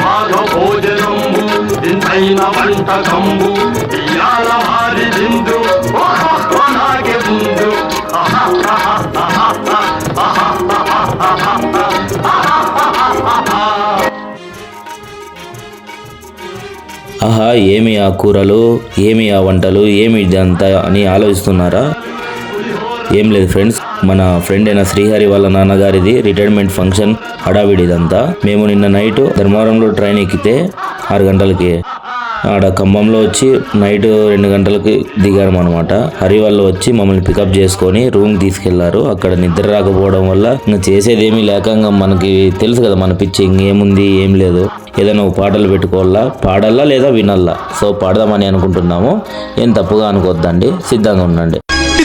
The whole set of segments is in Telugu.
భాగ భోజనంబు ఇంతైన వంటకంబు ఇయాల వారి దిందు నాగే ముందు ఆహా, ఏమి ఆ కూరలు, ఏమి ఆ వంటలు, ఏమి ఇదంతా అని ఆలోచిస్తున్నారా? ఏం లేదు ఫ్రెండ్స్, మన ఫ్రెండ్ అయిన శ్రీహరి వాళ్ళ నాన్నగారిది రిటైర్మెంట్ ఫంక్షన్ హడావిడి ఇదంతా. మేము నిన్న నైట్ ధర్మవరంలో ట్రైన్ ఎక్కితే 6 గంటలకి ఆడ ఖమ్మంలో వచ్చి నైట్ 2 గంటలకి దిగాము అనమాట. హరి వాళ్ళు వచ్చి మమ్మల్ని పికప్ చేసుకొని రూమ్ తీసుకెళ్లారు. అక్కడ నిద్ర రాకపోవడం వల్ల ఇంకా చేసేది ఏమీ లేక, మనకి తెలుసు కదా మన పిచ్చి, ఇంకేముంది ఏం లేదు, ఏదైనా పాటలు పెట్టుకోవాలా, పాడాలా లేదా వినాలా. సో పాడదామని అనుకుంటున్నాము. ఏం తప్పుగా అనుకోవద్దండి, సిద్ధంగా ఉండండి.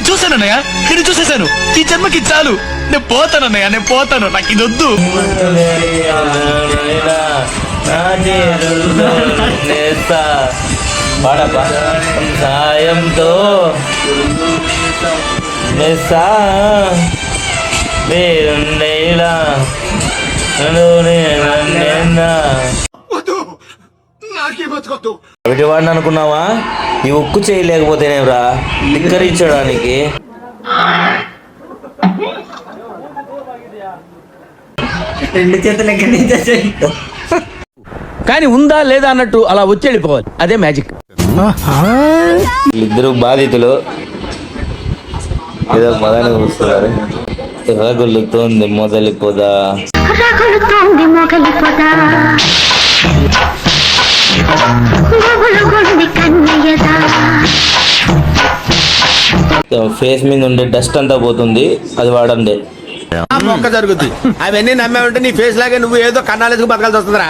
చూసానన్నయ్య, నేను చూసేశాను. ఈ జన్మకి చాలు. నేను పోతానన్నయ్య, నేను పోతాను. నాకు ఇది వద్దు. సాయంతో వాడిని అనుకున్నావా? ఈ ఉక్కు చేయలేకపోతేనేరా ధిక్కరించడానికి. రెండు చేతులు కానీ ఉందా లేదా అన్నట్టు అలా వచ్చి వెళ్ళిపోవాలి. అదే మ్యాజిక్. వీళ్ళిద్దరు బాధితులు ఏదో మదాన్ని కూస్తున్నారు. రగులుతోంది మొదలిపోదా, ఫేస్ మీద ఉండే డస్ట్ అంతా పోతుంది, అది వాడండి. మొక్క జరుగుద్ది. అవన్నీ నమ్మే ఉంటే నీ ఫేస్ లాగే నువ్వు ఏదో కన్నాలేసుకు బతకాల్సి వస్తుందిరా.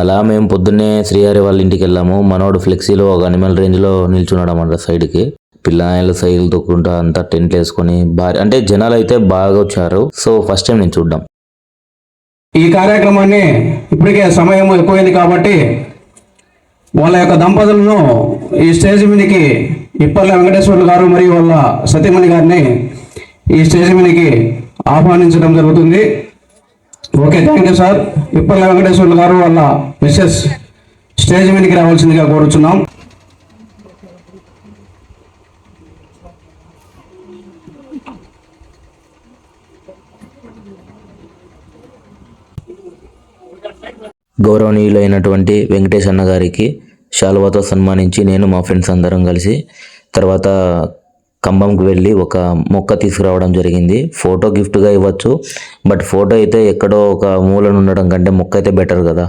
అలా మేము పొద్దున్నే శ్రీహరి వాళ్ళ ఇంటికి వెళ్ళాము. మనోడు ఫ్లెక్సీలో ఒక అనిమల్ రేంజ్ లో నిల్చున్నాడు అన్నమాట. సైడ్ కి పిల్లలు సైకిల్ తొక్కుంటా అంతా టెంట్ వేసుకుని భారీ, అంటే జనాలు అయితే బాగా వచ్చారు. సో ఫస్ట్ టైం నేను చూడ్డం ఈ కార్యక్రమాన్ని. ఇప్పటికే సమయం ఎక్కువైంది కాబట్టి వాళ్ళ యొక్క దంపతులను ఈ స్టేజ్ మీదకి ఇప్పర్ల వెంకటేశ్వర్లు గారు మరియు వాళ్ళ సతీమణి గారిని ఈ స్టేజ్ మీదకి ఆహ్వానించడం జరుగుతుంది. Okay, thank you sir. Ipparla Venkateswarlu garu వాళ్ళ మిస్సెస్ స్టేజ్ మీదకి రావాల్సిందిగా కోరుచున్నాం. గౌరవనీయులైనటువంటి వెంకటేష్ అన్న గారికి శాలువాతో సన్మానించి నేను మా ఫ్రెండ్స్ అందరం కలిసి తర్వాత ఖమ్మంకి వెళ్ళి ఒక మొక్క తీసుకురావడం జరిగింది. ఫోటో గిఫ్ట్గా ఇవ్వచ్చు, బట్ ఫోటో అయితే ఎక్కడో ఒక మూలను ఉండడం కంటే మొక్క అయితే బెటర్ కదా.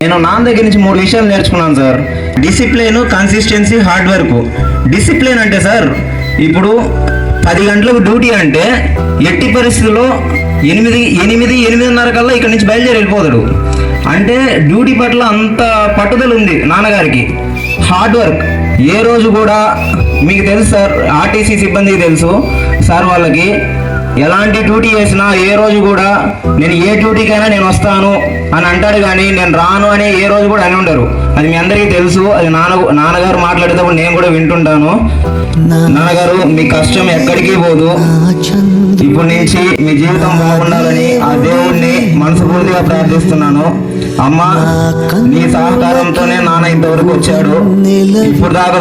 నేను నాన్న దగ్గర నుంచి 3 విషయాలు నేర్చుకున్నాను sir. Discipline, consistency, hard work. Discipline అంటే సార్, ఇప్పుడు 10 గంటలకు డ్యూటీ అంటే ఎట్టి పరిస్థితుల్లో 8:30 కల్లా ఇక్కడ నుంచి బయలుదేరి వెళ్ళిపోతాడు. అంటే డ్యూటీ పట్ల అంత పట్టుదల ఉంది నాన్నగారికి. Hard work. ఏ రోజు కూడా మీకు తెలుసు సార్, ఆర్టీసీ సిబ్బందికి తెలుసు సార్, వాళ్ళకి ఎలాంటి డ్యూటీ చేసినా ఏ రోజు కూడా నేను ఏ డ్యూటీకైనా నేను వస్తాను అని అంటాడు, కానీ నేను రాను అని ఏ రోజు కూడా అని ఉండరు. అది మీ అందరికీ తెలుసు. అది నాన్నగారు మాట్లాడేటప్పుడు నేను కూడా వింటుంటాను. నాన్నగారు, మీ కష్టం ఎక్కడికి పోదు. ఇప్పటి నుంచి మీ జీవితం బాగుండాలని ఆ దేవుణ్ణి మనస్ఫూర్తిగా ప్రార్థిస్తున్నాను. అమ్మ, నీ సహకారంతోనే నాన్న ఇంతవరకు వచ్చాడు. ఇప్పుడు దాకా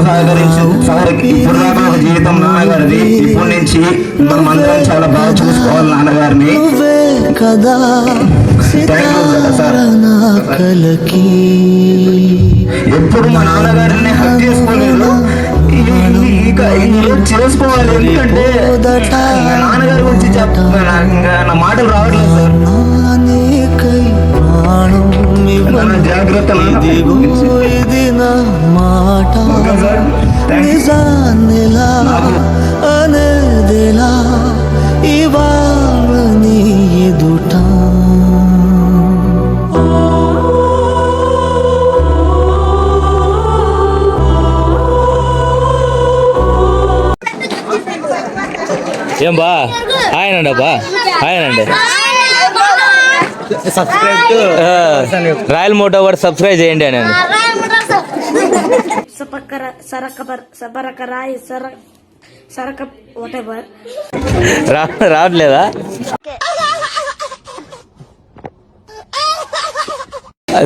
ఇప్పుడు దాకా ఒక జీవితం నాన్నగారిది. ఇప్పటి నుంచి మనం అందరం చాలా బాగా చూసుకోవాలి నాన్నగారిని. ఎప్పుడు మా నాన్నగారిని హక్ చేసుకోలేదు, చేసుకోవాలి. ఎందుకంటే నాన్నగారి గురించి నా మాటలు రావట్లేదు సార్. జాగ్రత్త. ఏం బా ఆయనండి అబ్బా, ఆయనండి. రాయల్ మోటోవర్ సబ్స్క్రైబ్ చేయండి అని. Saraka, whatever. రావట్లేదా?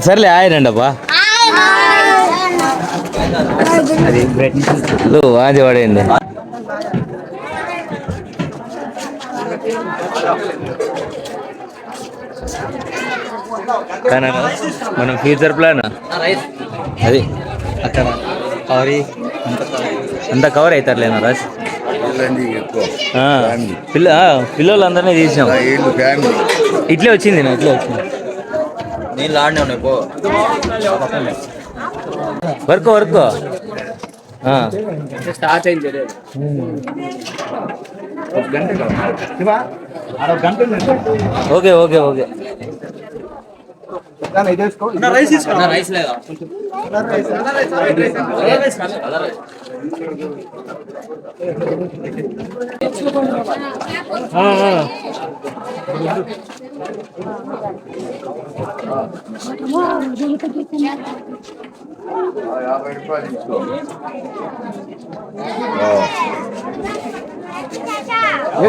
సర్లే ఆయనండి అబ్బా. వాది పడేయండి. కానీ మనం ఫ్యూచర్ ప్లాన్ అది అక్కడ అంతా కవర్ అవుతారులేనా రాజ్. పిల్లలందరినీ తీసినాం. ఇట్లే వచ్చింది నా ఇట్లే వచ్చింది. నీళ్ళు ఆడనే ఉన్నాయి పో. వర్క్ స్టార్ట్ అయింది. Okay okay okay. రైస్ లేదా?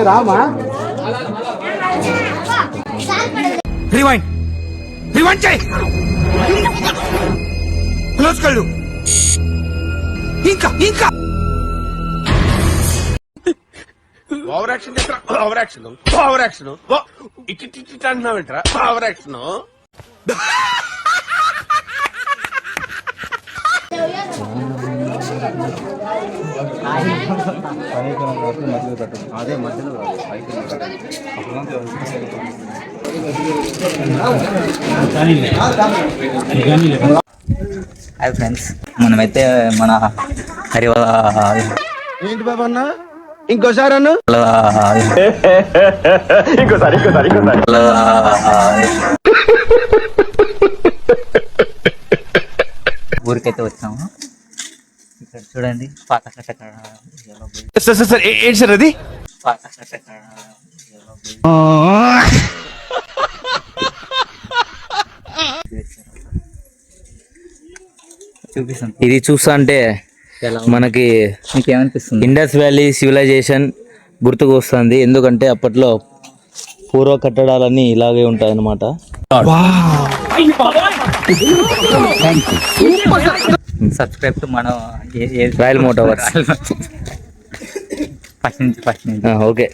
రామా రివైండ్ చేయి. క్లోజ్ కళ్ళు. ఇంకా ఓవర్ యాక్షన్ ఇటు అంటున్నావేంట్రా? Over action. హాయ్ ఫ్రెండ్స్, మనమైతే మన ఏంటి బాబా అన్న? ఇంకోసారి అన్న. ఊరికైతే వచ్చాము. ఇక్కడ చూడండి పాత ఏంటి సార్ అది? చూపిస్తాను. ఇది చూస్తా అంటే మనకి మీకేమనిపిస్తుంది? ఇండస్ వ్యాలీ సివిలైజేషన్ గుర్తుకు వస్తుంది. ఎందుకంటే అప్పట్లో పూర్వ కట్టడాలన్నీ ఇలాగే ఉంటాయన్నమాట. సబ్స్క్రైబ్ టు మన రాయల్ మోటార్స్. ఫస్ట్ నుంచి ఓకే.